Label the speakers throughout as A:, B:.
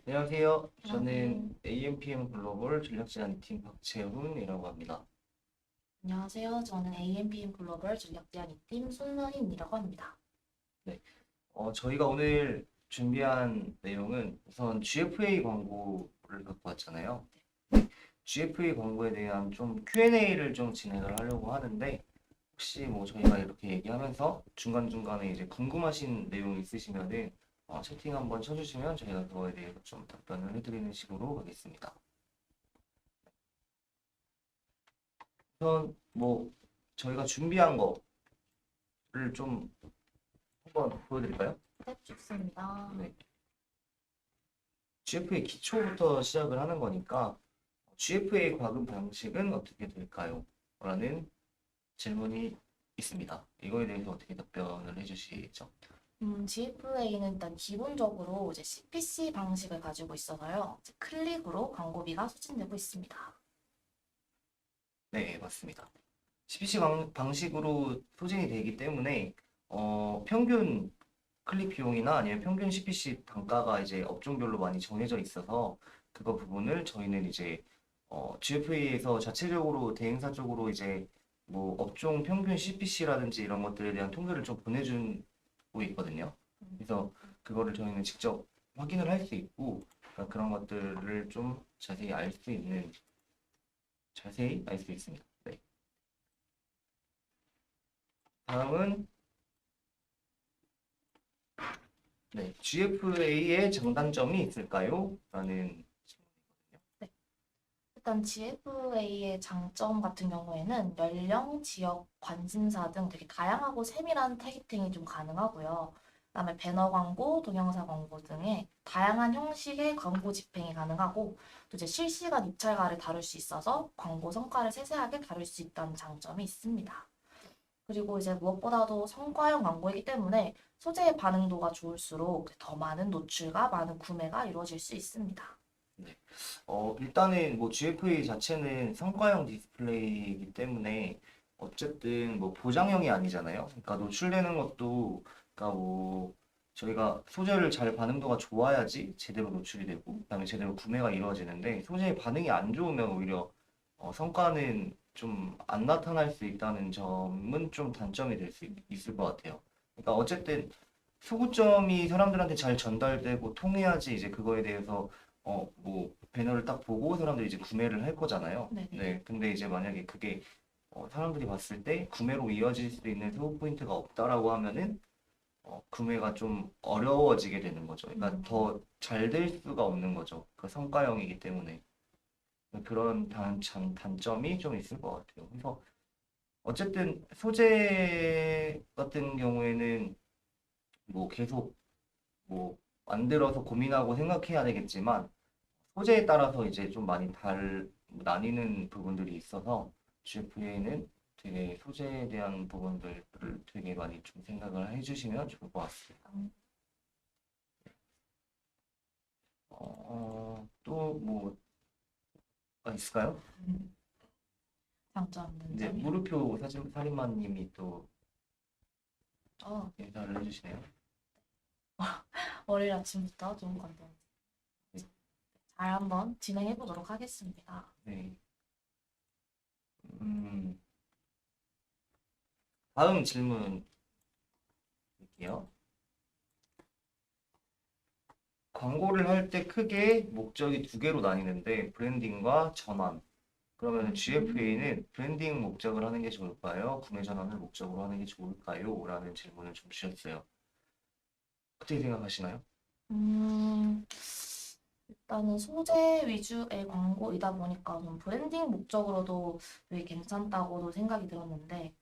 A: 안녕하세요.
B: 안녕하세요.
A: 저는 AMPM 글로벌 전략제안팀 박재훈이라고 합니다.
B: 안녕하세요. 저는 AMPM 글로벌 전략제안 2팀 손선임이라고 합니다.
A: 네, 저희가 오늘 준비한 내용은 우선 GFA 광고를 갖고 왔잖아요. GFA 광고에 대한 좀 Q&A를 좀 진행을 하려고 하는데 혹시 뭐 저희가 이렇게 얘기하면서 중간중간에 이제 궁금하신 내용 있으시면은 채팅 한번 쳐주시면 저희가 그거에 대해서 좀 답변을 해드리는 식으로 하겠습니다. 우선 뭐 저희가 준비한 거를 좀 한번 보여드릴까요?
B: 네, 좋습니다.
A: 네. GFA 기초부터 시작을 하는 거니까 GFA 과금 방식은 어떻게 될까요? 라는 질문이 있습니다. 이거에 대해서 어떻게 답변을 해주시죠?
B: GFA는 일단 기본적으로 이제 CPC 방식을 가지고 있어서요. 이제 클릭으로 광고비가 소진되고 있습니다.
A: 네, 맞습니다. CPC 방식으로 소진이 되기 때문에 평균 클릭 비용이나 아니면 평균 CPC 단가가 이제 업종별로 많이 정해져 있어서 그거 부분을 저희는 이제 GFA에서 자체적으로 대행사 쪽으로 이제 뭐 업종 평균 CPC라든지 이런 것들에 대한 통계를 좀 보내주고 있거든요. 그래서 그거를 저희는 직접 확인을 할 수 있고 그러니까 그런 것들을 좀 자세히 알 수 있습니다. 네. 다음은 네, GFA의 장단점이 있을까요? 라는 질문이거든요.
B: 네, 일단 GFA의 장점 같은 경우에는 연령, 지역, 관심사 등 되게 다양하고 세밀한 타겟팅이 좀 가능하고요. 그다음에 배너 광고, 동영상 광고 등의 다양한 형식의 광고 집행이 가능하고 또 이제 실시간 입찰가를 다룰 수 있어서 광고 성과를 세세하게 다룰 수 있다는 장점이 있습니다. 그리고 이제 무엇보다도 성과형 광고이기 때문에 소재의 반응도가 좋을수록 더 많은 노출과 많은 구매가 이루어질 수 있습니다.
A: 네. 일단은 뭐 GFA 자체는 성과형 디스플레이이기 때문에 어쨌든 뭐 보장형이 아니잖아요. 그러니까 노출되는 것도 그러니까 뭐 저희가 소재를 잘 반응도가 좋아야지 제대로 노출이 되고 그다음에 제대로 구매가 이루어지는데 소재의 반응이 안 좋으면 오히려 성과는 좀 안 나타날 수 있다는 점은 좀 단점이 될 수 있을 것 같아요. 그러니까 어쨌든 소구점이 사람들한테 잘 전달되고 통해야지 이제 그거에 대해서 뭐 배너를 딱 보고 사람들이 이제 구매를 할 거잖아요.
B: 네네.
A: 네, 근데 이제 만약에 그게 사람들이 봤을 때 구매로 이어질 수 있는 소구 포인트가 없다라고 하면은 구매가 좀 어려워지게 되는 거죠. 그러니까
B: 음,
A: 더 잘 될 수가 없는 거죠. 그 성과형이기 때문에 그런 단점이 좀 있을 것 같아요. 그래서 어쨌든 소재 같은 경우에는 뭐 계속 뭐 만들어서 고민하고 생각해야 되겠지만 소재에 따라서 이제 좀 많이 나뉘는 부분들이 있어서 GFA는 되게 소재에 대한 부분들을 되게 많이 좀 생각을 해주시면 좋을 것 같습니다. 또 뭐 있을까요?
B: 장점,
A: 이제
B: 단점이요.
A: 물음표 사진 살인마님이 또
B: 어,
A: 인사를 해주시네요.
B: 월요일 아침부터 좋은 컨텐츠
A: 네,
B: 잘 한번 진행해 보도록 하겠습니다.
A: 네. 음, 다음 질문 드릴게요. 광고를 할 때 크게 목적이 두 개로 나뉘는데 브랜딩과 전환. 그러면
B: 음,
A: GFA는 브랜딩 목적을 하는 게 좋을까요? 구매 전환을 목적으로 하는 게 좋을까요? 라는 질문을 좀 주셨어요. 어떻게 생각하시나요?
B: 음, 일단은 소재 위주의 광고이다 보니까 좀 브랜딩 목적으로도 되게 괜찮다고도 생각이 들었는데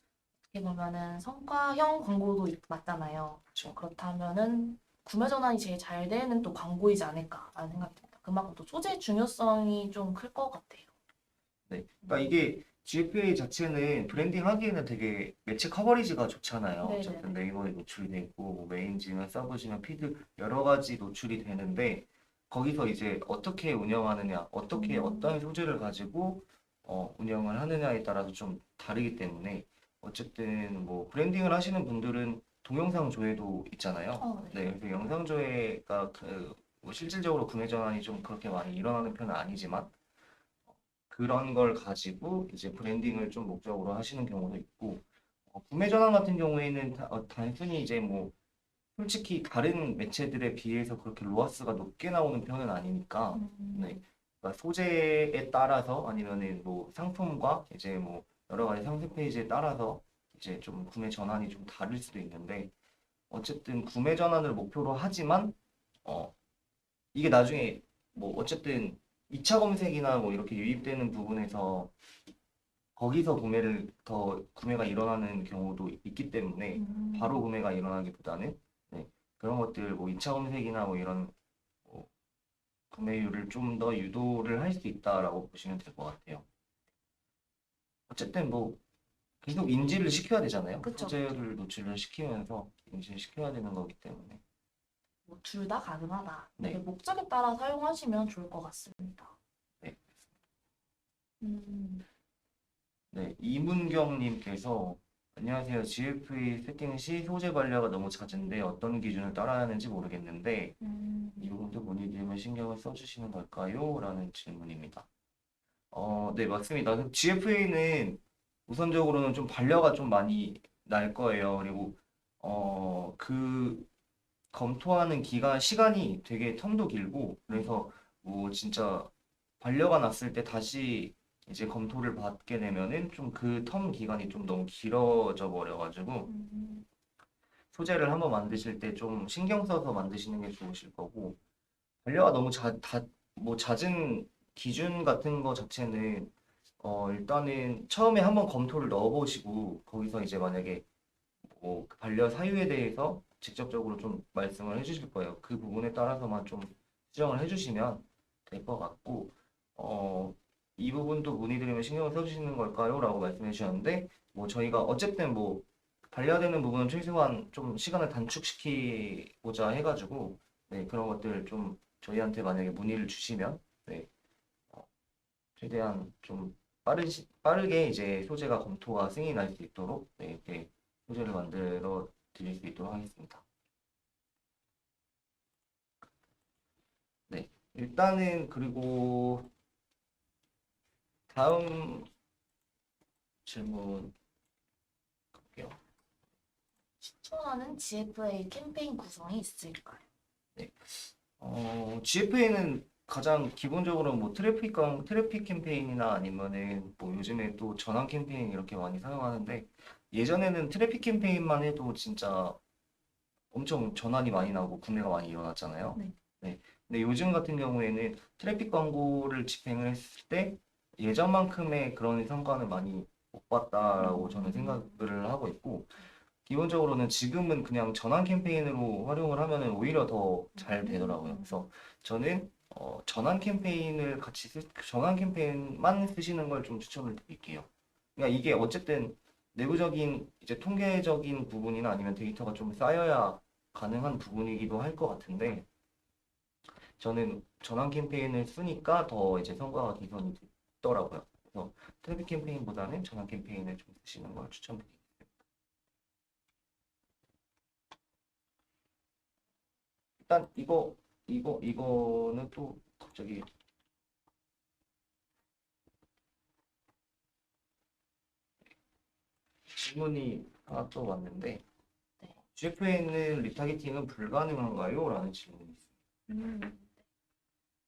B: 어떻게 보면은 성과형 광고도 맞잖아요.
A: 그렇죠.
B: 그렇다면은 구매 전환이 제일 잘 되는 또 광고이지 않을까라는 생각이 듭니다. 그만큼 또 소재의 중요성이 좀 클 것 같아요.
A: 네. 그러니까 이게 GFA 자체는 브랜딩 하기에는 되게 매체 커버리지가 좋잖아요. 어쨌든
B: 네네네.
A: 네이버에 노출이 되고 뭐 메인지면 서브지면 피드 여러 가지 노출이 되는데 거기서 이제 어떻게 운영하느냐, 어떻게
B: 음,
A: 어떤 소재를 가지고 운영을 하느냐에 따라서 좀 다르기 때문에 어쨌든 뭐 브랜딩을 하시는 분들은 동영상 조회도 있잖아요.
B: 네.
A: 네, 그래서 영상 조회가 뭐 실질적으로 구매 전환이 좀 그렇게 많이 일어나는 편은 아니지만 그런 걸 가지고 이제 브랜딩을 좀 목적으로 하시는 경우도 있고 구매 전환 같은 경우에는 단순히 이제 뭐 솔직히 다른 매체들에 비해서 그렇게 로아스가 높게 나오는 편은 아니니까 네. 그러니까 소재에 따라서 아니면은 뭐 상품과 이제 뭐 여러 가지 상세 페이지에 따라서 이제 좀 구매 전환이 좀 다를 수도 있는데 어쨌든 구매 전환을 목표로 하지만 어 이게 나중에 뭐 어쨌든 2차 검색이나 뭐 이렇게 유입되는 부분에서 거기서 구매가 일어나는 경우도 있기 때문에 바로 구매가 일어나기보다는 네, 그런 것들 뭐 2차 검색이나 뭐 이런 뭐 구매율을 좀 더 유도를 할 수 있다라고 보시면 될 것 같아요. 어쨌든 뭐 계속 인지를 시켜야 되잖아요.
B: 그쵸.
A: 소재를 노출을 시키면서 인지를 시켜야 되는 거기 때문에.
B: 뭐 둘 다 가능하다.
A: 네.
B: 목적에 따라 사용하시면 좋을 것 같습니다.
A: 네.
B: 음,
A: 네, 이문경님께서 안녕하세요. GFE 세팅 시 소재 관리가 너무 잦은데 어떤 기준을 따라야 하는지 모르겠는데 이 부분도 문의드리면 신경을 써주시는 걸까요? 라는 질문입니다. 네, 맞습니다. GFA는 우선적으로는 좀 반려가 좀 많이 날 거예요. 그리고 그 검토하는 시간이 되게 텀도 길고 그래서 뭐 진짜 반려가 났을 때 다시 이제 검토를 받게 되면은 좀 그 텀 기간이 좀 너무 길어져 버려가지고 소재를 한번 만드실 때 좀 신경 써서 만드시는 게 좋으실 거고 반려가 너무 뭐 잦은 기준 같은 거 자체는 일단은 처음에 한번 검토를 넣어보시고 거기서 이제 만약에 뭐그 반려 사유에 대해서 직접적으로 좀 말씀을 해주실 거예요. 그 부분에 따라서만 좀 수정을 해주시면 될 것 같고 어, 이 부분도 문의드리면 신경을 써주시는 걸까요? 라고 말씀해 주셨는데 뭐 저희가 어쨌든 뭐 반려되는 부분은 최소한 좀 시간을 단축시키고자 해가지고 네, 그런 것들 좀 저희한테 만약에 문의를 주시면 네, 어, 최대한 좀 빠르게 이제 소재가 검토와 승인이 날 수 있도록 네, 이렇게 소재를 만들어 드릴 수 있도록 하겠습니다. 네, 일단은 그리고 다음 질문 볼게요.
B: 추천하는 GFA 캠페인 구성이 있을까요?
A: 네, GFA는 가장 기본적으로 뭐 트래픽 캠페인이나 아니면은 뭐 요즘에 또 전환 캠페인 이렇게 많이 사용하는데 예전에는 트래픽 캠페인만 해도 진짜 엄청 전환이 많이 나고 구매가 많이 일어났잖아요.
B: 네.
A: 네. 근데 요즘 같은 경우에는 트래픽 광고를 집행을 했을 때 예전만큼의 그런 성과는 많이 못 봤다라고 저는 생각을 하고 있고 기본적으로는 지금은 그냥 전환 캠페인으로 활용을 하면은 오히려 더 잘 되더라고요. 그래서 저는 전환 캠페인만 쓰시는 걸 좀 추천을 드릴게요. 그러니까 이게 어쨌든 내부적인 이제 통계적인 부분이나 아니면 데이터가 좀 쌓여야 가능한 부분이기도 할 것 같은데 저는 전환 캠페인을 쓰니까 더 이제 성과가 개선이 됐더라고요. 그래서 트래픽 캠페인보다는 전환 캠페인을 좀 쓰시는 걸 추천드립니다. 일단 이거는 또 갑자기 질문이 하나 또 왔는데
B: 네.
A: GFA는 리타게팅은 불가능한가요? 라는 질문이 있습니다.
B: 음,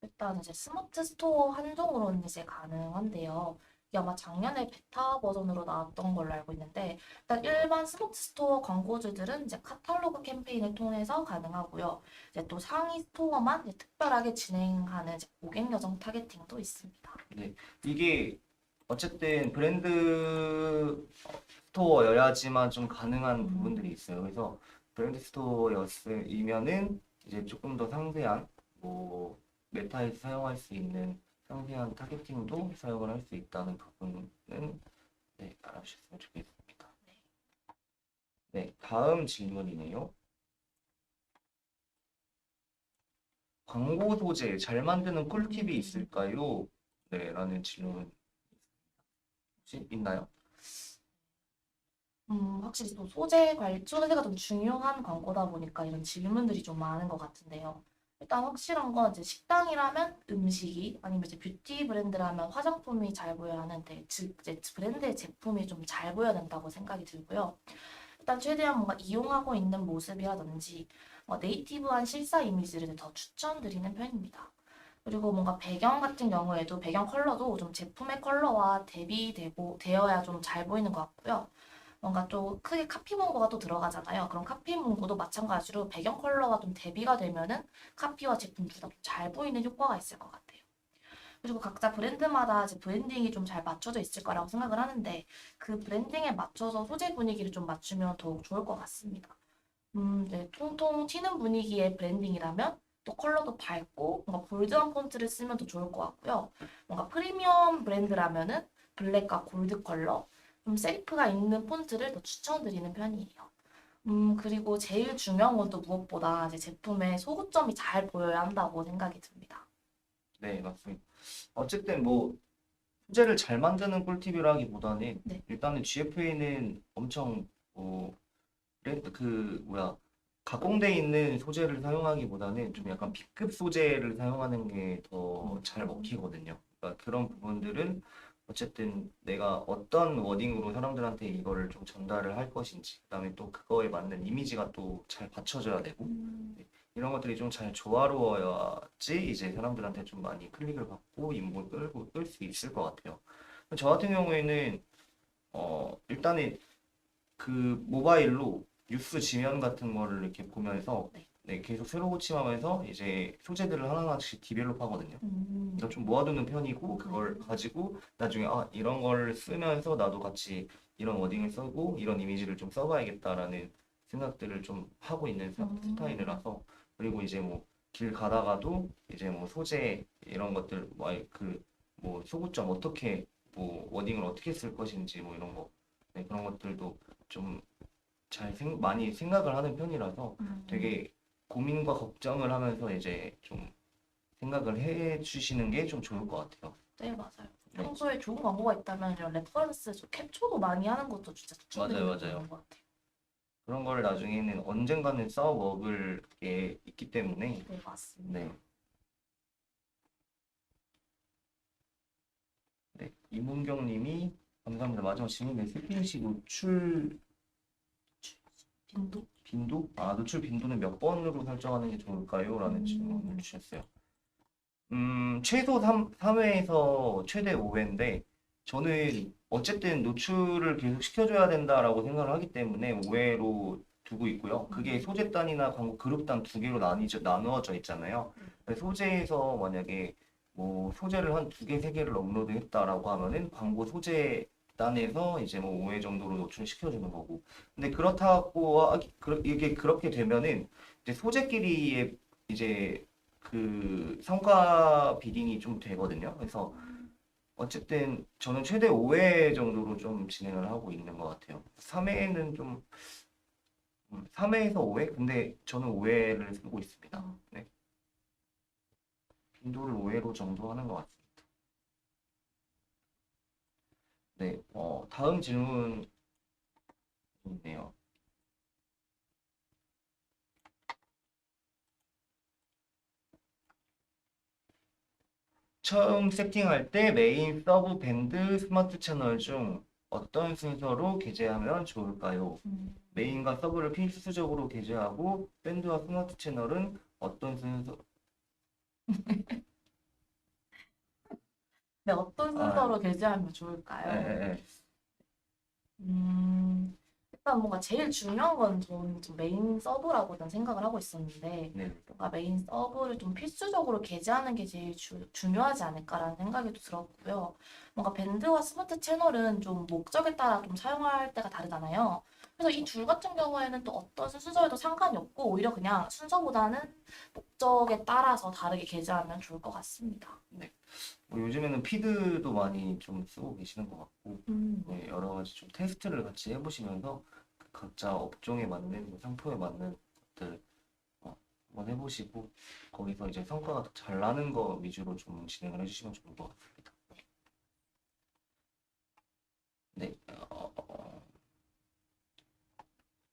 B: 일단 이제 스마트 스토어 한정으로는 이제 가능한데요. 이게 아마 작년에 베타 버전으로 나왔던 걸로 알고 있는데, 일단 일반 스마트 스토어 광고주들은 이제 카탈로그 캠페인을 통해서 가능하고요. 이제 또 상위 스토어만 이제 특별하게 진행하는 이제 고객 여정 타겟팅도 있습니다.
A: 네, 이게 어쨌든 브랜드 스토어여야지만 좀 가능한 부분들이 있어요. 그래서 브랜드 스토어였으면은 이제 조금 더 상세한 뭐 메타에서 사용할 수 있는 상세한 타겟팅도 사용을 할 수 있다는 부분은 네, 알아주셨으면 좋겠습니다. 네, 다음 질문이네요. 광고 소재 잘 만드는 꿀팁이 있을까요? 네, 라는 질문 혹시 있나요?
B: 확실히 또 소재가 좀 중요한 광고다 보니까 이런 질문들이 좀 많은 것 같은데요. 일단 확실한 건 이제 식당이라면 음식이 아니면 이제 뷰티 브랜드라면 화장품이 잘 보여야 하는데 즉 이제 브랜드의 제품이 좀 잘 보여야 된다고 생각이 들고요. 일단 최대한 뭔가 이용하고 있는 모습이라든지 네이티브한 실사 이미지를 더 추천드리는 편입니다. 그리고 뭔가 배경 같은 경우에도 배경 컬러도 좀 제품의 컬러와 대비되고 되어야 좀 잘 보이는 것 같고요. 뭔가 좀 크게 카피 문구가 또 들어가잖아요. 그럼 카피 문구도 마찬가지로 배경 컬러가 좀 대비가 되면은 카피와 제품 둘 다 잘 보이는 효과가 있을 것 같아요. 그리고 각자 브랜드마다 이제 브랜딩이 좀 잘 맞춰져 있을 거라고 생각을 하는데 그 브랜딩에 맞춰서 소재 분위기를 좀 맞추면 더욱 좋을 것 같습니다. 네, 통통 튀는 분위기의 브랜딩이라면 또 컬러도 밝고 뭔가 볼드한 폰트를 쓰면 더 좋을 것 같고요. 뭔가 프리미엄 브랜드라면은 블랙과 골드 컬러, 좀 셀프가 있는 폰트를 더 추천드리는 편이에요. 그리고 제일 중요한 건 또 무엇보다 이제 제품의 소구점이 잘 보여야 한다고 생각이 듭니다.
A: 네, 맞습니다. 어쨌든 뭐 소재를 잘 만드는 꿀팁이라기보다는
B: 네.
A: 일단은 GFA는 엄청 뭐 그 뭐야 가공돼 있는 소재를 사용하기보다는 좀 약간 B급 소재를 사용하는 게 더 잘 먹히거든요. 그러니까 그런 부분들은 어쨌든 내가 어떤 워딩으로 사람들한테 이거를 좀 전달을 할 것인지, 그다음에 또 그거에 맞는 이미지가 또 잘 받쳐져야 되고 네, 이런 것들이 좀 잘 조화로워야지 이제 사람들한테 좀 많이 클릭을 받고 인목을 끌고 끌 수 있을 것 같아요. 저 같은 경우에는 일단은 그 모바일로 뉴스 지면 같은 거를 이렇게 보면서
B: 네.
A: 네, 계속 새로 고침하면서 이제 소재들을 하나하나씩 디벨롭 하거든요. 그러니까
B: 음,
A: 좀 모아두는 편이고
B: 네.
A: 그걸 가지고 나중에 아 이런 걸 쓰면서 나도 같이 이런 워딩을 쓰고 이런 이미지를 좀 써봐야겠다라는 생각들을 좀 하고 있는
B: 음,
A: 스타일이라서 그리고 이제 뭐 길 가다가도 이제 뭐 소재 이런 것들 뭐그뭐 소구점 어떻게 뭐 워딩을 어떻게 쓸 것인지 뭐 이런 거 네, 그런 것들도 좀 많이 생각을 하는 편이라서
B: 음,
A: 되게 고민과 걱정을 하면서 이제 좀 생각을 해 주시는 게 좀 좋을 것 같아요.
B: 네, 맞아요.
A: 네,
B: 평소에 좋은 광고가 있다면 이런 레퍼런스 좀 캡처도 많이 하는 것도 진짜
A: 맞아요,
B: 추천드리는
A: 맞아요.
B: 부분인 것 같아요.
A: 그런 걸 나중에는 언젠가는 쌓아 먹을 게 있기 때문에,
B: 네,
A: 네,
B: 맞습니다.
A: 네. 이문경 님이 감사합니다. 마지막 질문에 스킨십 노출
B: 빈도?
A: 빈도?
B: 네.
A: 아, 노출 빈도는 몇 번으로 설정하는 게 좋을까요? 라는 질문을
B: 음,
A: 주셨어요. 최소 3회에서 최대 5회인데, 저는 어쨌든 노출을 계속 시켜줘야 된다라고 생각을 하기 때문에 5회로 두고 있고요. 그게
B: 음,
A: 소재단이나 광고 그룹단 두 개로 나누어져 있잖아요. 소재에서 만약에 뭐 소재를 한 두 개, 세 개를 업로드 했다라고 하면은 광고 소재단에서 이제 뭐 5회 정도로 노출시켜주는 거고. 근데 이게 그렇게 되면은 이제 소재끼리의 이제 그 성과 비딩이 좀 되거든요. 그래서 어쨌든 저는 최대 5회 정도로 좀 진행을 하고 있는 것 같아요. 3회는 좀 3회에서 5회? 근데 저는 5회를 쓰고 있습니다.
B: 음,
A: 네. 빈도를 5회로 정도 하는 것 같습니다. 네. 다음 질문 있네요. 처음 세팅할 때 메인, 서브, 밴드, 스마트 채널 중 어떤 순서로 게재하면 좋을까요?
B: 음.
A: 메인과 서브를 필수적으로 게재하고 밴드와 스마트 채널은 어떤 순서?
B: 네, 어떤
A: 아,
B: 순서로 게재하면
A: 에,
B: 좋을까요?
A: 에, 에.
B: 일단 뭔가 제일 중요한 건 저는 좀 메인 서브라고 난 생각을 하고 있었는데
A: 네,
B: 뭔가 메인 서브를 좀 필수적으로 게재하는 게 제일 중요하지 않을까라는 생각이 또 들었고요. 뭔가 밴드와 스마트 채널은 좀 목적에 따라 좀 사용할 때가 다르잖아요. 그래서 이 둘 같은 경우에는 또 어떤 순서에도 상관이 없고 오히려 그냥 순서보다는 목적에 따라서 다르게 게재하면 좋을 것 같습니다.
A: 네. 뭐 요즘에는 피드도 많이 좀 쓰고 계시는 것 같고,
B: 네.
A: 네, 여러 가지 좀 테스트를 같이 해보시면서 그 각자 업종에 맞는, 뭐 상표에 맞는 것들 한번 해보시고, 거기서 이제 성과가 더 잘 나는 거 위주로 좀 진행을 해주시면 좋을 것 같습니다. 네,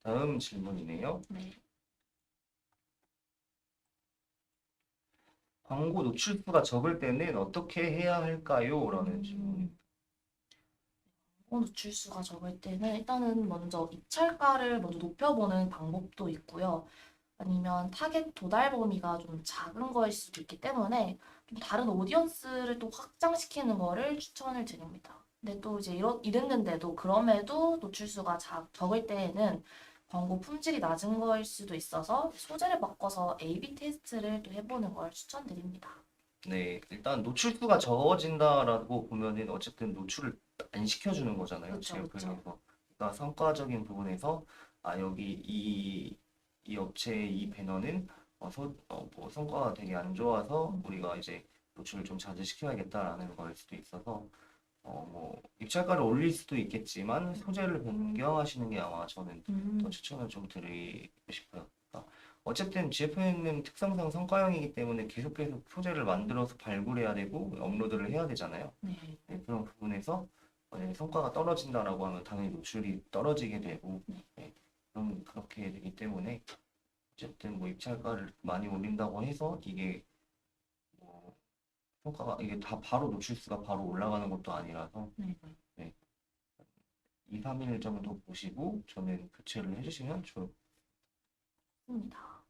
A: 다음 질문이네요.
B: 네.
A: 광고 노출수가 적을 때는 어떻게 해야 할까요? 라는 질문이.
B: 노출수가 적을 때는 일단은 먼저 입찰가를 먼저 높여보는 방법도 있고요. 아니면 타겟 도달 범위가 좀 작은 거일 수도 있기 때문에 좀 다른 오디언스를 또 확장시키는 거를 추천을 드립니다. 근데 또 이제 이랬는데도 그럼에도 노출수가 적을 때에는 광고 품질이 낮은 거일 수도 있어서 소재를 바꿔서 A/B 테스트를 또 해보는 걸 추천드립니다.
A: 네, 일단 노출수가 적어진다라고 보면은 어쨌든 노출을 안 시켜주는 거잖아요.
B: 그렇죠, 그렇죠.
A: GF에서. 그러니까 성과적인 부분에서 여기 이 업체의 이 배너는 뭐 성과가 되게 안 좋아서 우리가 이제 노출을 좀 자제시켜야겠다라는 거일 수도 있어서 뭐 입찰가를 올릴 수도 있겠지만 소재를 변경하시는 게 아마 저는 더 추천을 좀 드리고 싶어요. 그러니까 어쨌든 GF는 특성상 성과형이기 때문에 계속 소재를 만들어서 발굴해야 되고 업로드를 해야 되잖아요.
B: 네.
A: 네, 그런 부분에서 만약에 성과가 떨어진다라고 하면 당연히 노출이 떨어지게 되고 네, 그렇게 되기 때문에 어쨌든 뭐 입찰가를 많이 올린다고 해서 이게 뭐 성과가 이게 다 바로 노출수가 바로 올라가는 것도 아니라서
B: 네.
A: 네, 2, 3일 정도 보시고 저는 교체를 해주시면 좋을 것
B: 맞습니다.
A: 같아요.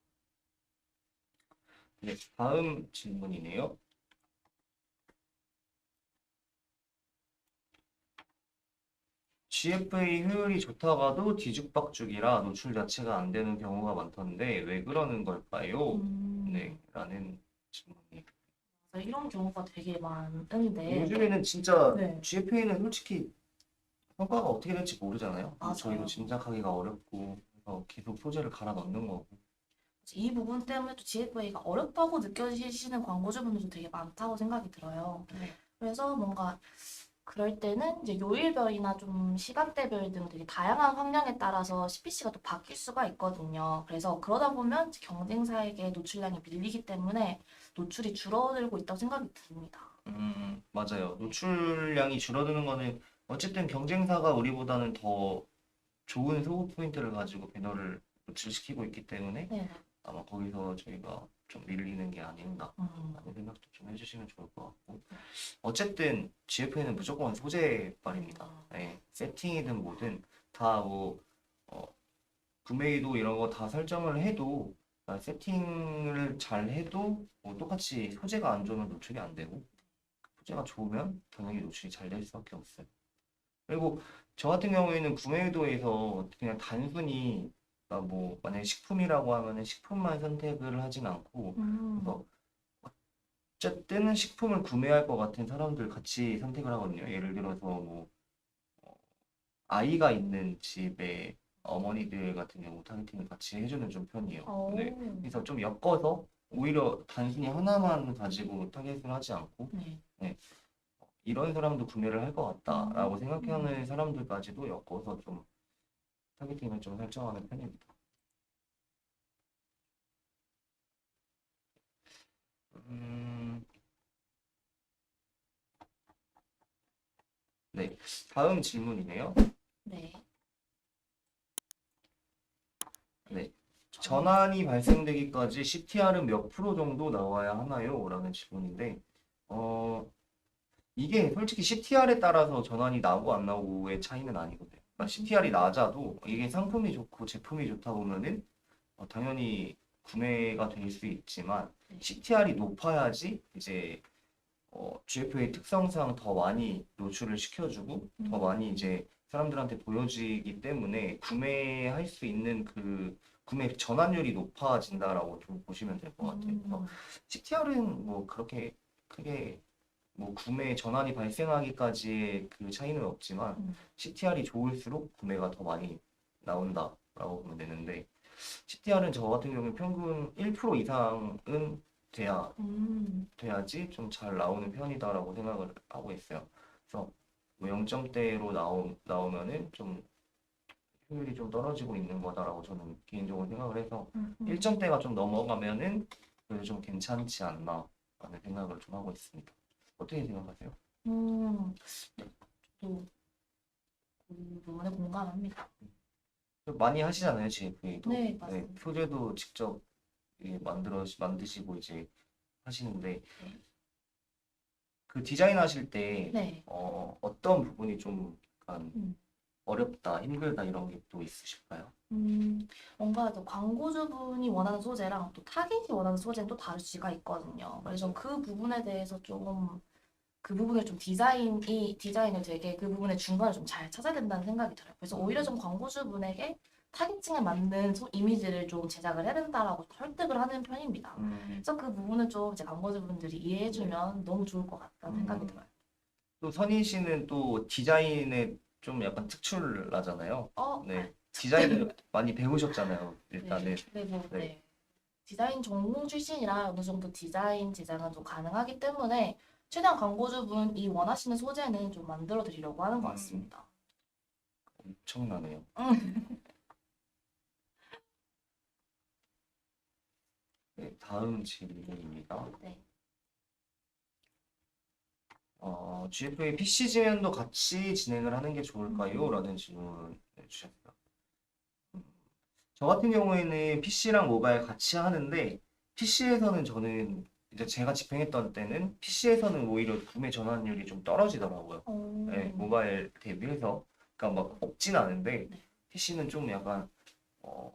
A: 네, 다음 질문이네요. GFA 효율이 좋다가도 뒤죽박죽이라 노출 자체가 안 되는 경우가 많던데 왜 그러는 걸까요? 네, 라는 질문이에요.
B: 그래서 이런 경우가 되게 많은데
A: 요즘에는 진짜
B: 네.
A: GFA는 솔직히 성과가 어떻게 될지 모르잖아요.
B: 맞아요.
A: 저희도 짐작하기가 어렵고 그래서 계속 소재를 갈아 넣는 거고.
B: 이 부분 때문에 또 GFA가 어렵다고 느껴지시는 광고주분들도 되게 많다고 생각이 들어요.
A: 네.
B: 그래서 뭔가 그럴 때는 이제 요일별이나 좀 시간대별 등 되게 다양한 환경에 따라서 CPC가 또 바뀔 수가 있거든요. 그래서 그러다 보면 이제 경쟁사에게 노출량이 밀리기 때문에 노출이 줄어들고 있다고 생각이 듭니다.
A: 맞아요. 노출량이 줄어드는 거는 어쨌든 경쟁사가 우리보다는 더 좋은 소구 포인트를 가지고 배너를 노출시키고 있기 때문에
B: 네.
A: 아마 거기서 저희가 좀 밀리는 게 아닌가
B: 음,
A: 라는 생각도 좀 해주시면 좋을 것 같고 어쨌든 GF에는 무조건 소재빨입니다. 네, 세팅이든 뭐든 다 뭐 구매의도 이런 거 다 설정을 해도 세팅을 잘 해도 뭐 똑같이 소재가 안 좋으면 노출이 안 되고 소재가 좋으면 당연히 노출이 잘 될 수밖에 없어요. 그리고 저 같은 경우에는 구매 의도에서 그냥 단순히 뭐 만약에 식품이라고 하면은 식품만 선택을 하진 않고 그래서 어쨌든 식품을 구매할 것 같은 사람들 같이 선택을 하거든요. 예를 들어서 뭐 아이가 있는 집에 어머니들 같은 경우 타겟팅을 같이 해주는 좀 편이에요. 네. 그래서 좀 엮어서 오히려 단순히 하나만 가지고 타겟을 하지 않고
B: 네.
A: 네. 이런 사람도 구매를 할 것 같다라고 생각하는 사람들까지도 엮어서 좀 타겟팅을 좀 설정하는 편입니다. 음, 네, 다음 질문이네요.
B: 네.
A: 네, 전환이 발생되기까지 CTR은 몇 프로 정도 나와야 하나요? 라는 질문인데, 이게 솔직히 CTR에 따라서 전환이 나오고 안 나오고의 차이는 아니거든요. 그러니까 CTR이 낮아도 이게 상품이 좋고 제품이 좋다 보면은 당연히 구매가 될 수 있지만 CTR이 높아야지 이제 GF의 특성상 더 많이 노출을 시켜주고 더 많이 이제 사람들한테 보여지기 때문에 구매할 수 있는 그 구매 전환율이 높아진다라고 좀 보시면 될 것 같아요. 그래서 CTR은 뭐 그렇게 크게 뭐 구매 전환이 발생하기까지의 그 차이는 없지만 CTR이 좋을수록 구매가 더 많이 나온다라고 보면 되는데 CTR은 저 같은 경우는 평균 1% 이상은 돼야지 좀 잘 나오는 편이다라고 생각을 하고 있어요. 그래서 뭐 0점대로 나오면은 좀 효율이 좀 떨어지고 있는 거다라고 저는 개인적으로 생각을 해서 1점대가 좀 넘어가면은 그래도 좀 괜찮지 않나 라는 생각을 좀 하고 있습니다. 어떻게 생각하세요?
B: 네. 저도 그 부분에 공감합니다.
A: 좀 많이 하시잖아요, GFA도.
B: 네, 맞습니다.
A: 소재도 직접 만드시고 이제 하시는데
B: 네.
A: 그 디자인 하실 때
B: 네.
A: 어떤 부분이 좀 약간
B: 음.
A: 어렵다, 힘들다 이런 게 또 있으실까요?
B: 뭔가 또 광고주분이 원하는 소재랑 또 타겟이 원하는 소재는 또 다를 수가 있거든요. 그래서
A: 맞아요.
B: 그 부분에 대해서 좀 그 부분을 좀 디자인을 되게 그 부분의 중간을 좀 잘 찾아야 된다는 생각이 들어요. 그래서 오히려 좀 광고주분에게 타겟층에 맞는 이미지를 좀 제작을 해야 된다라고 설득을 하는 편입니다.
A: 음,
B: 그래서 그 부분을 좀 이제 광고주분들이
A: 네.
B: 이해해주면 너무 좋을 것 같다는 생각이
A: 음,
B: 들어요.
A: 또 선희 씨는 또 디자인에 좀 약간 특출나잖아요. 네. 디자인을 많이 배우셨잖아요.
B: 네,
A: 일단은.
B: 네, 뭐,
A: 네.
B: 네. 디자인 전공 출신이라 어느 정도 디자인 제작은 좀 가능하기 때문에 최대한 광고주분이 원하시는 소재는 좀 만들어 드리려고 하는 것
A: 음,
B: 같습니다.
A: 엄청나네요. 네, 다음 질문입니다.
B: 네.
A: GFA PC 지원도 같이 진행을 하는 게 좋을까요?
B: 음,
A: 라는 질문을 주셨어요. 음, 저 같은 경우에는 PC랑 모바일 같이 하는데, PC에서는 저는 이제 제가 집행했던 때는 PC에서는 오히려 구매 전환율이 좀 떨어지더라고요. 네,
B: 어,
A: 모바일 대비해서. 그러니까 막 없진 않은데,
B: 네.
A: PC는 좀 약간, 어,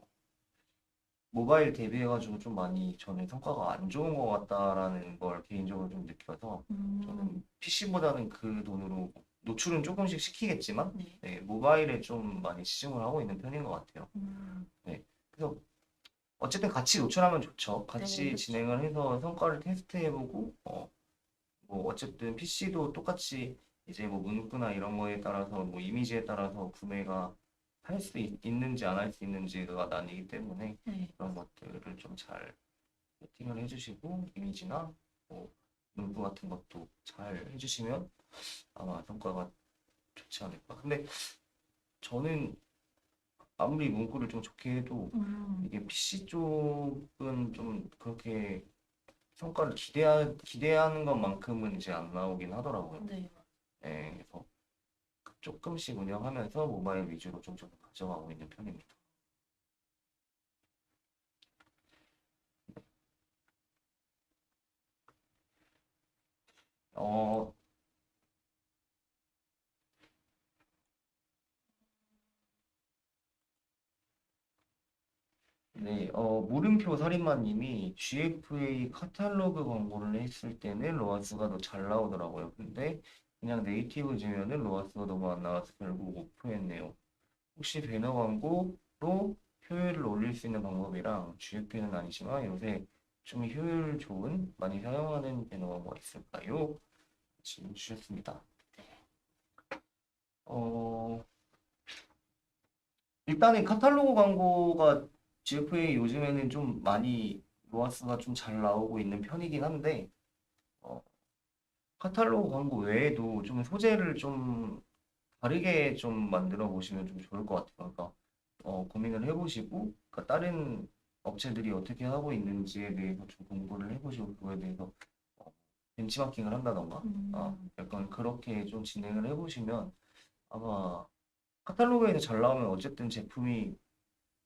A: 모바일 대비해가지고 좀 많이 저는 성과가 안 좋은 것 같다라는 걸 개인적으로 좀 느껴서 저는
B: 음,
A: PC보다는 그 돈으로 노출은 조금씩 시키겠지만
B: 네.
A: 네, 모바일에 좀 많이 치중을 하고 있는 편인 것 같아요.
B: 음,
A: 네. 그래서 어쨌든 같이 노출하면 좋죠.
B: 네,
A: 같이
B: 그쵸.
A: 진행을 해서 성과를 테스트해보고 뭐 어쨌든 PC도 똑같이 이제 뭐 문구나 이런 거에 따라서 뭐 이미지에 따라서 구매가 할 수 있는지 안 할 수 있는지가 나뉘기 때문에
B: 네.
A: 그런 것들을 좀 잘 세팅을 해주시고 이미지나 뭐 문구 같은 것도 잘 해주시면 아마 성과가 좋지 않을까. 근데 저는 아무리 문구를 좀 좋게 해도
B: 음,
A: 이게 PC 쪽은 좀 그렇게 성과를 기대하는 것만큼은 이제 안 나오긴 하더라고요.
B: 네.
A: 예, 그래서 조금씩 운영하면서 모바일 위주로 좀 가져가고 있는 편입니다. 어, 네, 물음표 살인마님이 GFA 카탈로그 광고를 했을 때는 로아스가 더 잘 나오더라고요. 근데 그냥 네이티브 지면은 로아스가 너무 안 나와서 결국 오프했네요. 혹시 배너 광고로 효율을 올릴 수 있는 방법이랑 GFA는 아니지만 요새 좀 효율 좋은 많이 사용하는 배너가 뭐 있을까요? 질문 주셨습니다. 어, 일단은 카탈로그 광고가 GFA 요즘에는 좀 많이 로아스가 좀 잘 나오고 있는 편이긴 한데 어, 카탈로그 광고 외에도 좀 소재를 좀 다르게 좀 만들어 보시면 좀 좋을 것 같아요. 그러니까 고민을 해보시고 그러니까 다른 업체들이 어떻게 하고 있는지에 대해서 좀 공부를 해보시고 그거에 대해서 어, 벤치마킹을 한다던가
B: 음,
A: 약간 그렇게 좀 진행을 해보시면 아마 카탈로그에서 잘 나오면 어쨌든 제품이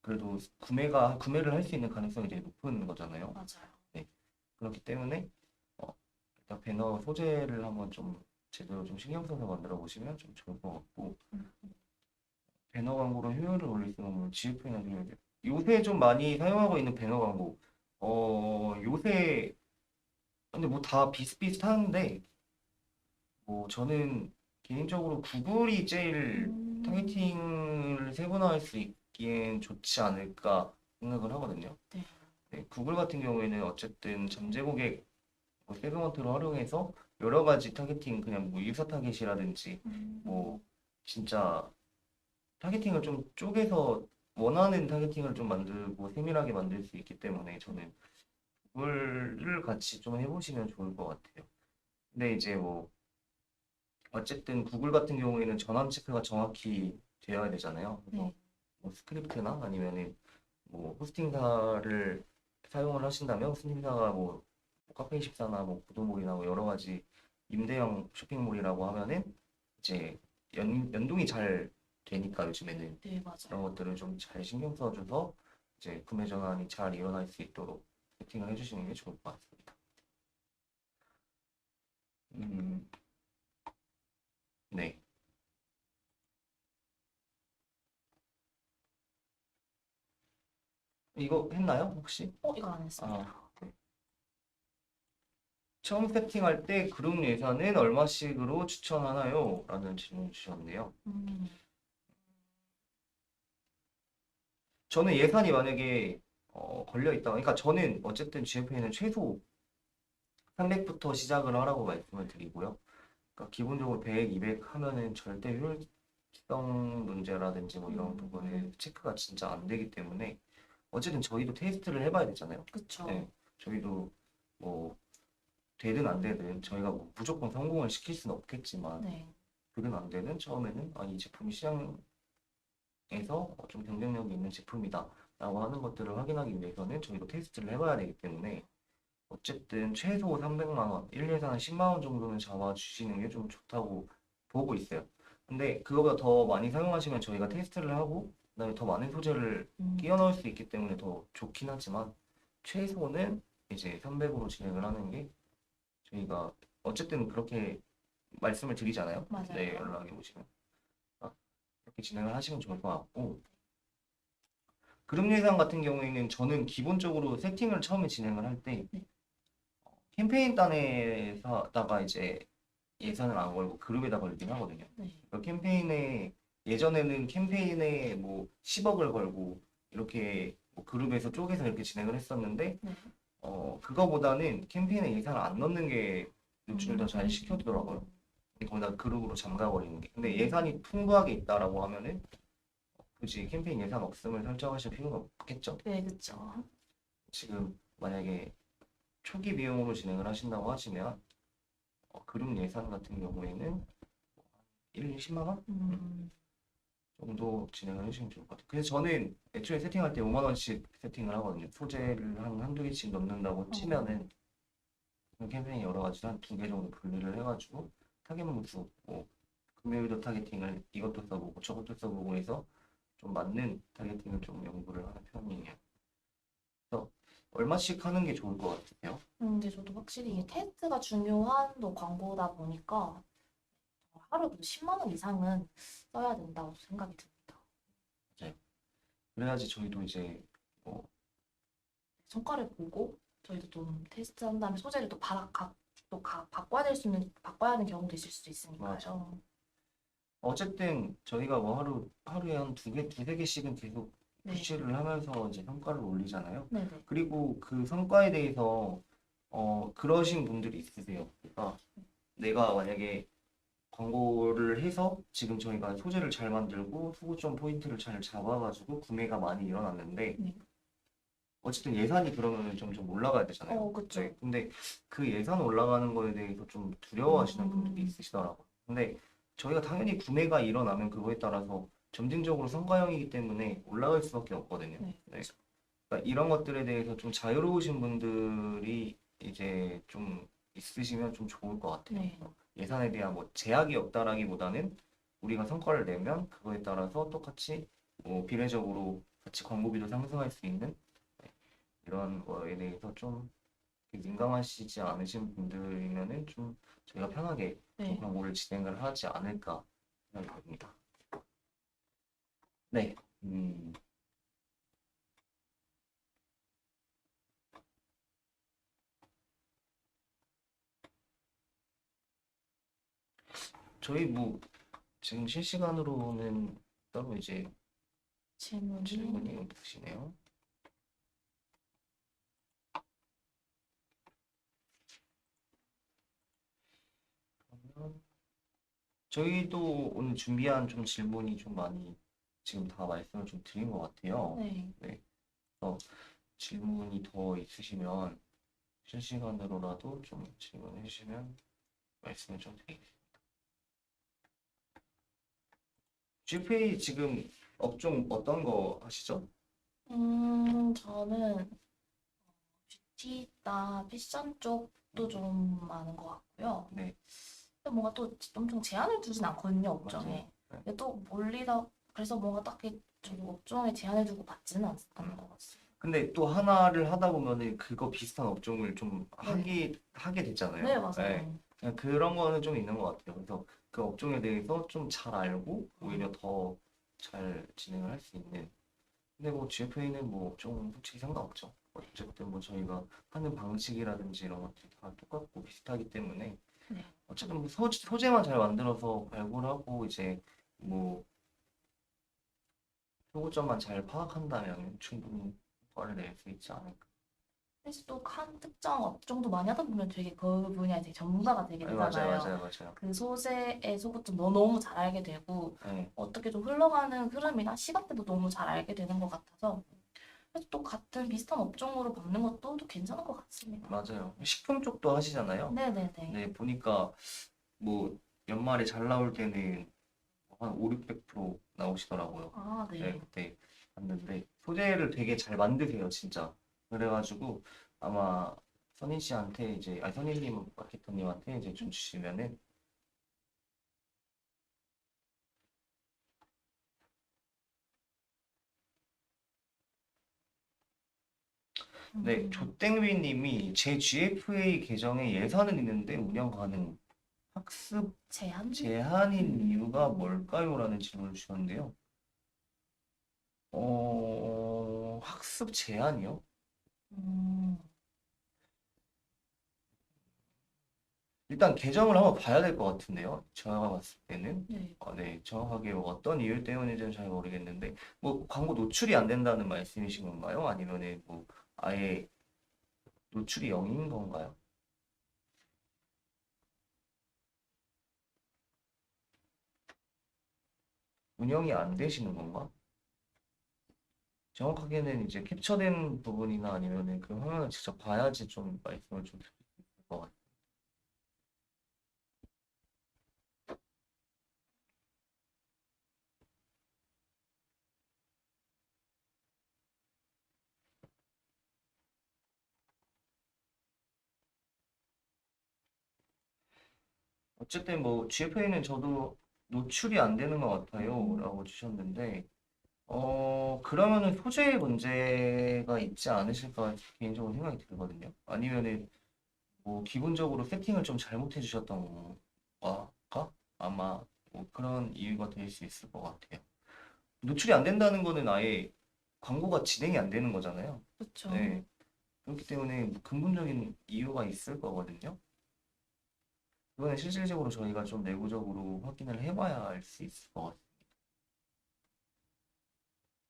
A: 그래도 구매를 할 수 있는 가능성이 되게 높은 거잖아요.
B: 맞아요.
A: 네. 그렇기 때문에 어, 일단 배너 소재를 한번 좀 제대로 좀 신경 써서 만들어 보시면 좀 좋을 것 같고
B: 음,
A: 배너 광고로 효율을 올릴 수 있는 GF나 요새 좀 많이 사용하고 있는 배너 광고 요새 근데 뭐 다 비슷비슷한데 뭐 저는 개인적으로 구글이 제일
B: 음,
A: 타겟팅을 세분화할 수 있기엔 좋지 않을까 생각을 하거든요.
B: 네.
A: 네, 구글 같은 경우에는 어쨌든 잠재 고객 뭐 세그먼트를 활용해서 여러 가지 타겟팅 그냥 뭐 유사 타겟이라든지 뭐
B: 음,
A: 진짜 타겟팅을 좀 쪼개서 원하는 타겟팅을 좀 만들고 세밀하게 만들 수 있기 때문에 저는 구글을 같이 좀 해보시면 좋을 것 같아요. 근데 이제 뭐 어쨌든 구글 같은 경우에는 전환 체크가 정확히 되어야 되잖아요. 그래서
B: 네.
A: 뭐 스크립트나 아니면은 뭐 호스팅사를 사용을 하신다면 호스팅사가 뭐 카페24나 뭐 구도몰이나 뭐 여러 가지 임대형 쇼핑몰이라고 하면은 이제 연동이 잘 되니까 요즘에는
B: 네,
A: 그런
B: 맞아요.
A: 것들을 좀 잘 신경 써줘서 이제 구매 전환이 잘 일어날 수 있도록 세팅을 해주시는 게 좋을 것 같습니다. 음, 네. 이거 했나요, 혹시?
B: 이거 안 했습니다.
A: 아, 네. 처음 세팅할 때 그룹 예산은 얼마씩으로 추천하나요? 라는 질문 주셨네요.
B: 음,
A: 저는 예산이 만약에 걸려 있다. 그러니까 저는 어쨌든 GFA는 최소 300부터 시작을 하라고 말씀을 드리고요. 그러니까 기본적으로 100, 200 하면은 절대 효율성 문제라든지 뭐 이런 부분에 체크가 진짜 안 되기 때문에 어쨌든 저희도 테스트를 해봐야 되잖아요.
B: 그쵸.
A: 네, 저희도 뭐 되든 안 되든 저희가 뭐 무조건 성공을 시킬 수는 없겠지만
B: 네.
A: 되든 안 되든 처음에는 이 제품이 시장에서 좀 경쟁력이 있는 제품이다 라고 하는 것들을 확인하기 위해서는 저희도 테스트를 해봐야 되기 때문에 어쨌든 최소 300만 원, 1, 예산 10만 원 정도는 잡아주시는 게 좀 좋다고 보고 있어요. 근데 그거보다 더 많이 사용하시면 저희가 테스트를 하고 그다음에 더 많은 소재를 끼워 넣을 수 있기 때문에 더 좋긴 하지만 최소는 이제 300으로 진행을 하는 게 저희가 어쨌든 그렇게 말씀을 드리잖아요.
B: 맞아요.
A: 네, 연락이 오시면. 그렇게 진행을 하시면 좋을 것 같고 그룹 예산 같은 경우에는 저는 기본적으로 세팅을 처음에 진행을 할때
B: 네.
A: 캠페인 단에다가 이제 예산을 안 걸고 그룹에다 걸긴 하거든요.
B: 네.
A: 그 캠페인에 예전에는 캠페인에 뭐 10억을 걸고 이렇게 뭐 그룹에서 쪼개서 이렇게 진행을 했었는데
B: 네.
A: 그거보다는 캠페인에 예산을 안 넣는 게 노출을 더 잘 시켜주더라고요. 거기다 그룹으로 잠가버리는 게. 근데 예산이 풍부하게 있다라고 하면은 굳이 캠페인 예산 없음을 설정하실 필요는 없겠죠.
B: 네, 그쵸.
A: 지금 만약에 초기 비용으로 진행을 하신다고 하시면 그룹 예산 같은 경우에는 1, 10만 원 정도 진행을 해주시면 좋을 것 같아요. 그래서 저는 애초에 세팅할 때 5만 원씩 세팅을 하거든요. 소재를 한 한두 개씩 넣는다고 치면은 캠페인 여러 가지 한 두 개 정도 분리를 해가지고 타겟 무수, 뭐 금요일도 타겟팅을 이것도 써보고 저것도 써보고 해서 좀 맞는 타겟팅을 좀 연구를 하는 편이에요. 그래서 얼마씩 하는 게 좋을 것 같아요.
B: 근데 저도 확실히 이게 테스트가 중요한 또 광고다 보니까 하루 그래도 10만 원 이상은 써야 된다고 생각이 듭니다.
A: 맞아요. 그래야지 저희도 이제 뭐
B: 성과를 보고 저희도 좀 테스트한 다음에 소재를 또 바꿔야 될 수 있는 바꿔야 하는 경우도 있을 수도 있으니까요.
A: 어쨌든 저희가 뭐 하루에 한 두 개, 두세 개씩은 계속
B: 네.
A: 푸시를 하면서 이제 성과를 올리잖아요.
B: 네네.
A: 그리고 그 성과에 대해서 그러신 분들이 있으세요. 그러니까 내가 만약에 광고를 해서 지금 저희가 소재를 잘 만들고 소구점 포인트를 잘 잡아가지고 구매가 많이 일어났는데
B: 네.
A: 어쨌든 예산이 그러면 점점 올라가야 되잖아요.
B: 그쵸.
A: 네, 근데 그 예산 올라가는 거에 대해서 좀 두려워하시는 분들이 있으시더라고요. 근데 저희가 당연히 구매가 일어나면 그거에 따라서 점진적으로 성과형이기 때문에 올라갈 수밖에 없거든요.
B: 네.
A: 네. 그러니까 이런 것들에 대해서 좀 자유로우신 분들이 이제 좀 있으시면 좀 좋을 것 같아요.
B: 네.
A: 예산에 대한 뭐 제약이 없다라기보다는 우리가 성과를 내면 그거에 따라서 똑같이 뭐 비례적으로 같이 광고비도 상승할 수 있는 이런 거에 대해서 좀 민감하시지 않으신 분들이면은 좀 저희가 편하게
B: 네.
A: 광고를 진행을 하지 않을까 생각이 듭니다. 네. 저희 뭐 지금 실시간으로는 따로 이제 질문이 없으시네요. 그러면 저희도 오늘 준비한 좀 질문이 좀 많이 지금 다 말씀을 좀 드린 것 같아요.
B: 네.
A: 네. 질문이 더 있으시면 실시간으로라도 좀 질문해 주시면 말씀을 좀 드리겠습니다. GPA 지금 업종 어떤 거 하시죠?
B: 저는 뷰티나 패션 쪽도 좀 많은 것 같고요.
A: 네.
B: 근데 뭔가 또 엄청 제한을 두진 않거든요, 업종에.
A: 맞아요. 네.
B: 근데 또 몰리다, 그래서 뭔가 딱히 저기 업종에 제한을 두고 받지는 않는 것 같습니다.
A: 근데 또 하나를 하다 보면은 그거 비슷한 업종을 좀 하게 됐잖아요.
B: 네, 맞아요.
A: 그냥 그런 거는 좀 있는 것 같아요. 그래서 그 업종에 대해서 좀 잘 알고 오히려 더 잘 진행을 할 수 있는. 근데 뭐 GFA는 뭐 좀 솔직히 상관없죠. 어쨌든 뭐 저희가 하는 방식이라든지 이런 것들이 다 똑같고 비슷하기 때문에
B: 네.
A: 어쨌든 뭐 소재만 잘 만들어서 발굴하고 이제 뭐 소고점만 잘 파악한다면 충분히 효과를 낼 수 있지 않을까.
B: 사실 또 한 특정 업종도 많이 하다 보면 되게 그 분야에 되게 전문가가 되게
A: 네, 맞아요,
B: 되잖아요.
A: 맞아요, 맞아요.
B: 그 소재의 속을 너무 잘 알게 되고
A: 네,
B: 어떻게 좀 흘러가는 흐름이나 시각대도 너무 잘 알게 되는 것 같아서 그래서 또 같은 비슷한 업종으로 받는 것도 또 괜찮은 것 같습니다.
A: 맞아요. 식품 쪽도 하시잖아요.
B: 네네네.
A: 네, 보니까 뭐 연말에 잘 나올 때는 한 5, 600% 나오시더라고요.
B: 아,
A: 네,
B: 네.
A: 그때 봤는데 소재를 되게 잘 만드세요, 진짜. 그래가지고 아마 선인 씨한테 이제 아니 선인님 마케터님한테 이제 좀 주시면은 네,
B: 음,
A: 조땡위님이 제 GFA 계정에 예산은 있는데 운영 가능 학습
B: 제한?
A: 제한인 이유가
B: 음,
A: 뭘까요? 라는 질문을 주셨는데요. 학습 제한이요?
B: 음,
A: 일단 계정을 한번 봐야 될 것 같은데요. 제가 봤을 때는.
B: 네.
A: 네, 정확하게 뭐 어떤 이유 때문인지는 잘 모르겠는데, 뭐 광고 노출이 안 된다는 말씀이신 건가요? 아니면은 뭐 아예 노출이 0인 건가요? 운영이 안 되시는 건가? 정확하게는 이제 캡처된 부분이나 아니면은 그 화면을 직접 봐야지 좀 말씀을 좀 드릴 수 있을 것 같아요. 어쨌든 뭐 GFA는 저도 노출이 안 되는 것 같아요.
B: 음,
A: 라고 주셨는데, 그러면은 소재에 문제가 있지 않으실까 개인적으로 생각이 들거든요. 아니면은 뭐 기본적으로 세팅을 좀 잘못해 주셨던 건가? 아마 뭐 그런 이유가 될 수 있을 것 같아요. 노출이 안 된다는 거는 아예 광고가 진행이 안 되는 거잖아요.
B: 그렇죠.
A: 네. 그렇기 때문에 근본적인 이유가 있을 거거든요. 이거는 실질적으로 저희가 좀 내부적으로 확인을 해봐야 알 수 있을 것 같아요.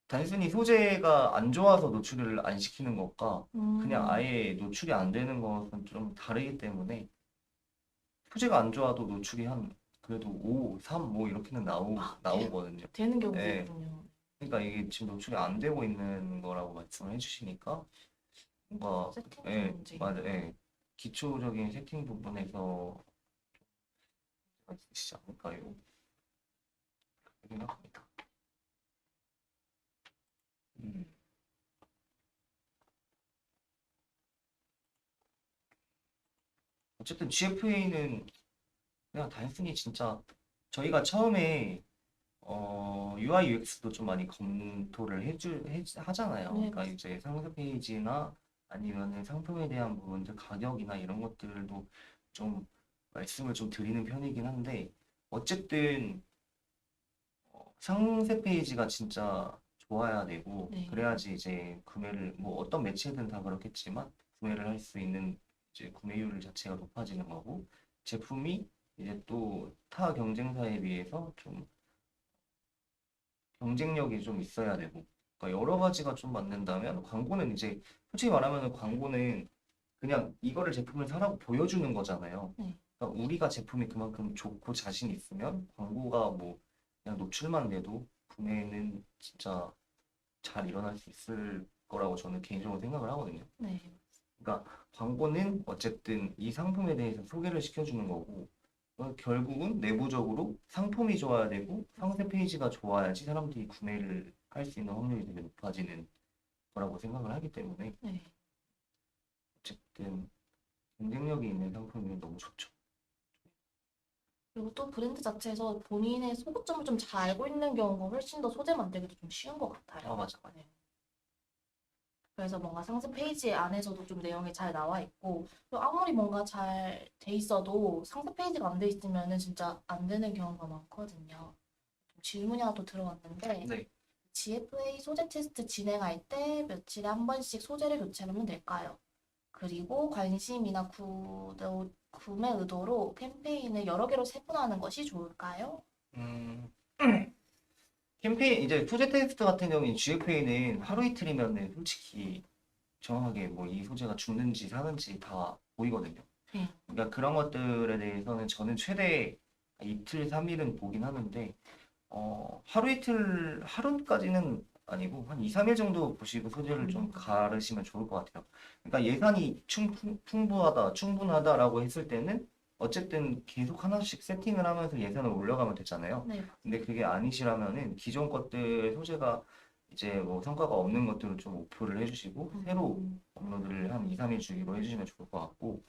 A: 단순히 소재가 안 좋아서 노출을 안 시키는 것과 그냥
B: 음,
A: 아예 노출이 안 되는 것은 좀 다르기 때문에 소재가 안 좋아도 노출이 한 그래도 5, 3 뭐 이렇게는
B: 아,
A: 나오거든요.
B: 되는 경우도
A: 예.
B: 있군요.
A: 그러니까 이게 지금 노출이 안 되고 있는 거라고 말씀을 해주시니까 뭔가
B: 세팅 좀
A: 예,
B: 문제인
A: 맞아,
B: 것 같아요.
A: 예. 기초적인 세팅 부분에서 문제가 있으시지 않을까요? 그렇게 생각합니다. 음. 어쨌든 GFA는 그냥 단순히 진짜 저희가 처음에 UI UX도 좀 많이 검토를 하잖아요.
B: 네,
A: 그러니까
B: 맞습니다.
A: 이제 상세 페이지나 아니면은 상품에 대한 부분들 가격이나 이런 것들도 좀 말씀을 좀 드리는 편이긴 한데 어쨌든 상세 페이지가 진짜 좋아야 되고
B: 네.
A: 그래야지 이제 구매를 뭐 어떤 매체든 다 그렇겠지만 구매를 할 수 있는 이제 구매율 자체가 높아지는 거고 제품이 이제 또 타 경쟁사에 비해서 좀 경쟁력이 좀 있어야 되고 그러니까 여러 가지가 좀 맞는다면 광고는 이제 솔직히 말하면 광고는 그냥 이거를 제품을 사라고 보여주는 거잖아요.
B: 네.
A: 그러니까 우리가 제품이 그만큼 좋고 자신 있으면 광고가 뭐 그냥 노출만 돼도 구매는 진짜 잘 일어날 수 있을 거라고 저는 개인적으로 생각을 하거든요.
B: 네.
A: 그러니까 광고는 어쨌든 이 상품에 대해서 소개를 시켜주는 거고 결국은 내부적으로 상품이 좋아야 되고 상세 페이지가 좋아야지 사람들이 구매를 할 수 있는 확률이 되게 높아지는 거라고 생각을 하기 때문에
B: 네.
A: 어쨌든 경쟁력이 있는 상품이 너무 좋죠.
B: 그리고 또 브랜드 자체에서 본인의 소구점을 좀 잘 알고 있는 경우가 훨씬 더 소재 만들기도 좀 쉬운 것
A: 아
B: 같아요.
A: 맞아.
B: 네. 그래서 뭔가 상세 페이지 안에서도 좀 내용이 잘 나와 있고, 또 아무리 뭔가 잘 돼 있어도 상세 페이지가 안 돼 있으면은 진짜 안 되는 경우가 많거든요. 좀 질문이 하나 또 들어왔는데,
A: 네.
B: GFA 소재 테스트 진행할 때 며칠에 한 번씩 소재를 교체하면 될까요? 그리고 관심이나 구매 의도로 캠페인을 여러 개로 세분화하는 것이 좋을까요?
A: 음, 캠페인, 이제 소재 테스트 같은 경우는 GFA는 하루 이틀이면은 솔직히 정확하게 뭐 이 소재가 죽는지 사는지 다 보이거든요.
B: 네.
A: 그러니까 그런 것들에 대해서는 저는 최대 이틀, 3일은 보긴 하는데, 하루 이틀, 하루까지는 아니고 한 2, 3일 정도 보시고 소재를 좀 가르시면 좋을 것 같아요. 그러니까 예산이 충분하다라고 했을 때는 어쨌든 계속 하나씩 세팅을 하면서 예산을 올려가면 되잖아요.
B: 네.
A: 근데 그게 아니시라면은 기존 것들 소재가 이제 뭐 성과가 없는 것들을 좀 오프를 해주시고 새로 업로드를 한 2, 3일 주기로 해주시면 좋을 것 같고,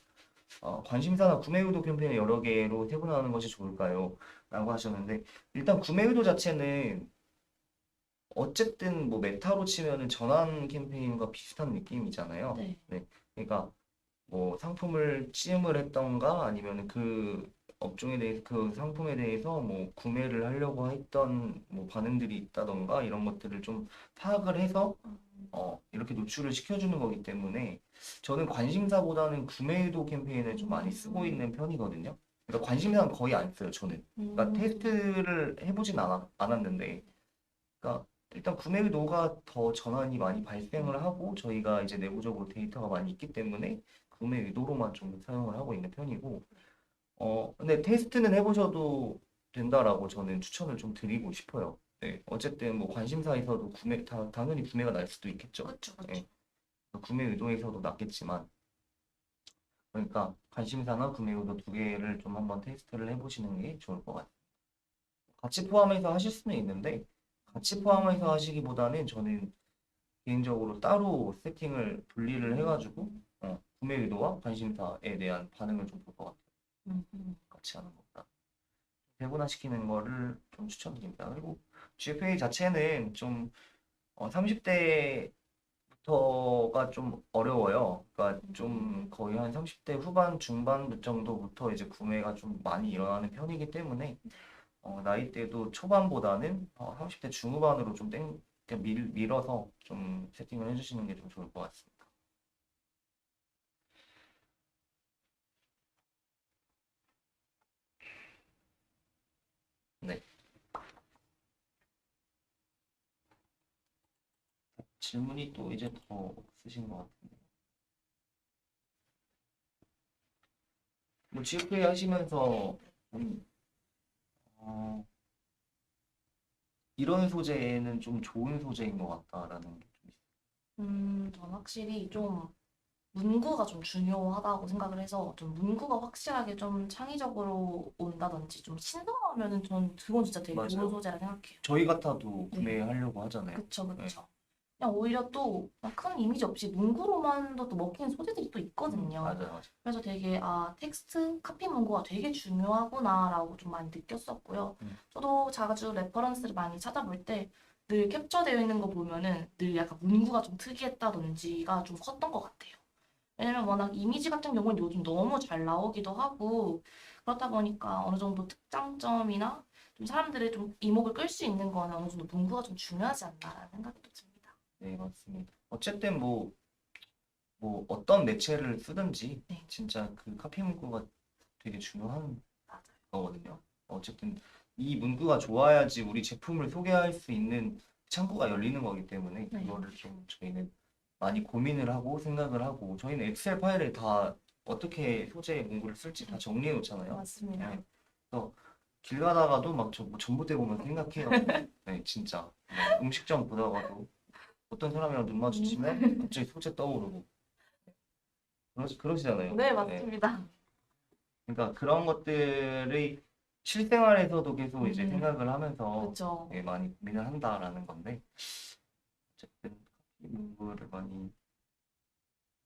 A: 관심사나 구매 의도 캠페인을 여러 개로 세분화하는 것이 좋을까요? 라고 하셨는데, 일단 구매 의도 자체는 어쨌든 뭐 메타로 치면은 전환 캠페인과 비슷한 느낌이잖아요.
B: 네.
A: 네. 그러니까 뭐 상품을 찌음을 했던가 아니면 그 업종에 대해서 그 상품에 대해서 뭐 구매를 하려고 했던 뭐 반응들이 있다던가 이런 것들을 좀 파악을 해서 이렇게 노출을 시켜주는 거기 때문에 저는 관심사보다는 구매유도 캠페인을 좀 많이 쓰고 있는 편이거든요. 그러니까 관심사는 거의 안 써요, 저는. 그러니까 테스트를 해보진 않았는데, 그러니까 일단 구매유도가 더 전환이 많이 발생을 하고 저희가 이제 내부적으로 데이터가 많이 있기 때문에 구매유도로만 좀 사용을 하고 있는 편이고, 근데 테스트는 해보셔도 된다라고 저는 추천을 좀 드리고 싶어요. 네, 어쨌든 뭐 관심사에서도 당연히 구매가 날 수도 있겠죠.
B: 그렇죠, 그렇죠.
A: 네, 구매 의도에서도 낫겠지만, 그러니까 관심사나 구매 의도 두 개를 좀 한번 테스트를 해보시는 게 좋을 것 같아요. 같이 포함해서 하실 수는 있는데, 같이 포함해서 하시기보다는 저는 개인적으로 따로 세팅을 분리를 해가지고, 구매 의도와 관심사에 대한 반응을 좀 볼 것 같아요. 같이 하는 것보다. 세분화시키는 거를 좀 추천드립니다. 그리고 GFA 자체는 좀 30대부터가 좀 어려워요. 그러니까 좀 거의 한 30대 후반 중반 정도부터 이제 구매가 좀 많이 일어나는 편이기 때문에 나이대도 초반보다는 30대 중후반으로 좀 그러니까 밀어서 좀 세팅을 해주시는 게 좀 좋을 것 같습니다. 네. 질문이 또 이제 더 없으신 것 같은데. 뭐 GFA 하시면서 어, 이런 소재는 좀 좋은 소재인 것 같다라는 게 좀
B: 저는 확실히 좀 문구가 좀 중요하다고 생각을 해서 좀 문구가 확실하게 좀 창의적으로 온다든지 좀 신선하면은 전 그건 진짜 되게 좋은
A: 맞아요.
B: 소재라 생각해요.
A: 저희 같아도
B: 네.
A: 구매하려고 하잖아요.
B: 그쵸,
A: 네.
B: 그쵸. 그냥 오히려 또 큰 이미지 없이 문구로만도 또 먹히는 소재들이 또 있거든요.
A: 맞아요, 맞아요.
B: 그래서 되게 텍스트 카피 문구가 되게 중요하구나라고 좀 많이 느꼈었고요. 저도 자주 레퍼런스를 많이 찾아볼 때 늘 캡처되어 있는 거 보면은 늘 약간 문구가 좀 특이했다든지가 좀 컸던 것 같아요. 왜냐면 워낙 이미지 같은 경우는 요즘 너무 잘 나오기도 하고 그렇다 보니까 어느 정도 특장점이나 좀 사람들의 좀 이목을 끌 수 있는 거는 어느 정도 문구가 좀 중요하지 않나라는 생각이 또 듭니다.
A: 네, 맞습니다. 어쨌든 뭐 어떤 매체를 쓰든지
B: 네,
A: 진짜 그 카피 문구가 되게 중요한
B: 맞아요.
A: 거거든요. 어쨌든 이 문구가 좋아야지 우리 제품을 소개할 수 있는 창구가 열리는 거기 때문에
B: 네.
A: 그거를 좀 저희는 많이 고민을 하고 생각을 하고 저희는 엑셀 파일에 다 어떻게 소재 문구를 쓸지 다 정리해 놓잖아요.
B: 맞습니다.
A: 네. 그래서 길 가다가도 막뭐 전봇대 보면 생각해요. 네, 진짜. 음식점 보다가도 어떤 사람이랑 눈 마주치면 갑자기 소재 떠오르고 그러시잖아요.
B: 네,
A: 네.
B: 맞습니다.
A: 그러니까 그런 것들이 실생활에서도 계속 이제
B: 음,
A: 생각을 하면서
B: 그렇죠.
A: 많이 고민을 한다라는 건데 어쨌든 이 문구를 많이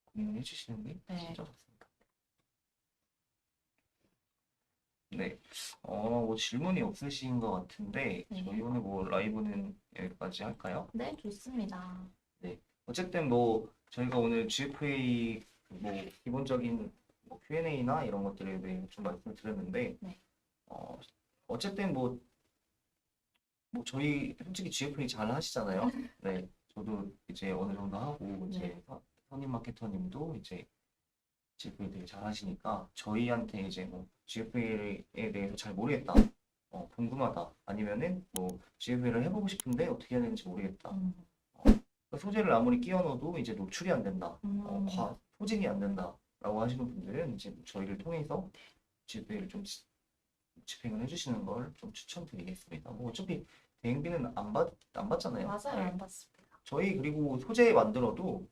A: 고민해 주시는 게
B: 네.
A: 진짜 좋습니다. 네, 뭐 질문이 없으신 것 같은데
B: 네.
A: 저희 오늘 뭐 라이브는 여기까지 할까요?
B: 네, 좋습니다.
A: 네, 어쨌든 뭐 저희가 오늘 GFA 뭐 기본적인 뭐 Q&A나 이런 것들에 대해 좀 말씀을 드렸는데
B: 네.
A: 어쨌든 뭐 저희 솔직히 GFA 잘 하시잖아요. 네, 저도 이제 어느 정도 하고 이제
B: 네.
A: 선임 마케터님도 이제 GFA 되게 잘 하시니까 저희한테 이제 뭐 GFA에 대해서 잘 모르겠다, 궁금하다, 아니면은 뭐 GFA를 해보고 싶은데 어떻게 해야 되는지 모르겠다.
B: 음,
A: 그 소재를 아무리 끼워 넣어도 이제 노출이 안 된다,
B: 음,
A: 소진이 안 된다라고 하시는 분들은 이제 저희를 통해서 GFA를 좀 집행을 해주시는 걸 좀 추천드리겠습니다. 뭐 어차피 대행비는 안 받잖아요.
B: 맞아요.
A: 네.
B: 안 봤습니다.
A: 저희 그리고 소재 만들어도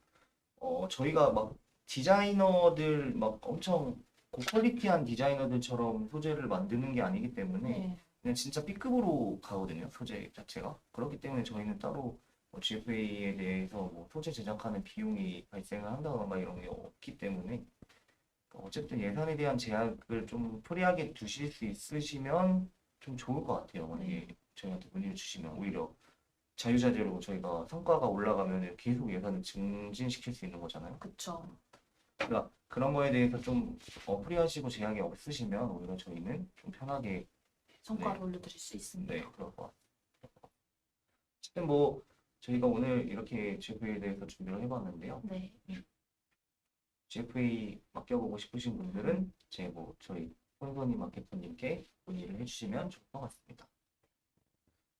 A: 저희가 막 디자이너들 막 엄청 고퀄리티한 디자이너들처럼 소재를 만드는 게 아니기 때문에
B: 네.
A: 그냥 진짜 B급으로 가거든요. 소재 자체가. 그렇기 때문에 저희는 따로 GFA에 대해서 뭐 소재 제작하는 비용이 발생을 한다던가 이런 게 없기 때문에 어쨌든 예산에 대한 제약을 좀 프리하게 두실 수 있으시면 좀 좋을 것 같아요. 만약에 저희한테 문의를 주시면 오히려 자유자재로 저희가 성과가 올라가면 계속 예산을 증진시킬 수 있는 거잖아요.
B: 그쵸.
A: 그러니까 그런 거에 대해서 좀 프리하시고 제약이 없으시면 오히려 저희는 좀 편하게
B: 성과를 올려드릴 수 있습니다.
A: 네, 그럴 것 같아요. 어쨌든 뭐 저희가 오늘 이렇게 GFA에 대해서 준비를 해봤는데요.
B: 네.
A: GFA 맡겨보고 싶으신 분들은 제 뭐 저희 손선희 마케터님께 문의를 해주시면 좋을 것 같습니다.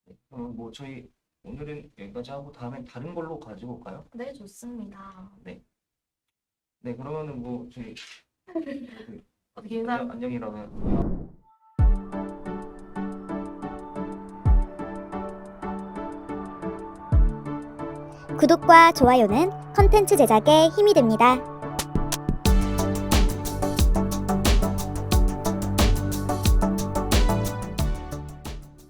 A: 네, 그럼 뭐 저희 오늘은 여기까지 하고 다음엔 다른 걸로 가지고 올까요?
B: 네, 좋습니다.
A: 네, 그러면은 뭐 저희
B: 어떻게 인사?
A: 안녕이라면.
C: 구독과 좋아요는 컨텐츠 제작에 힘이 됩니다.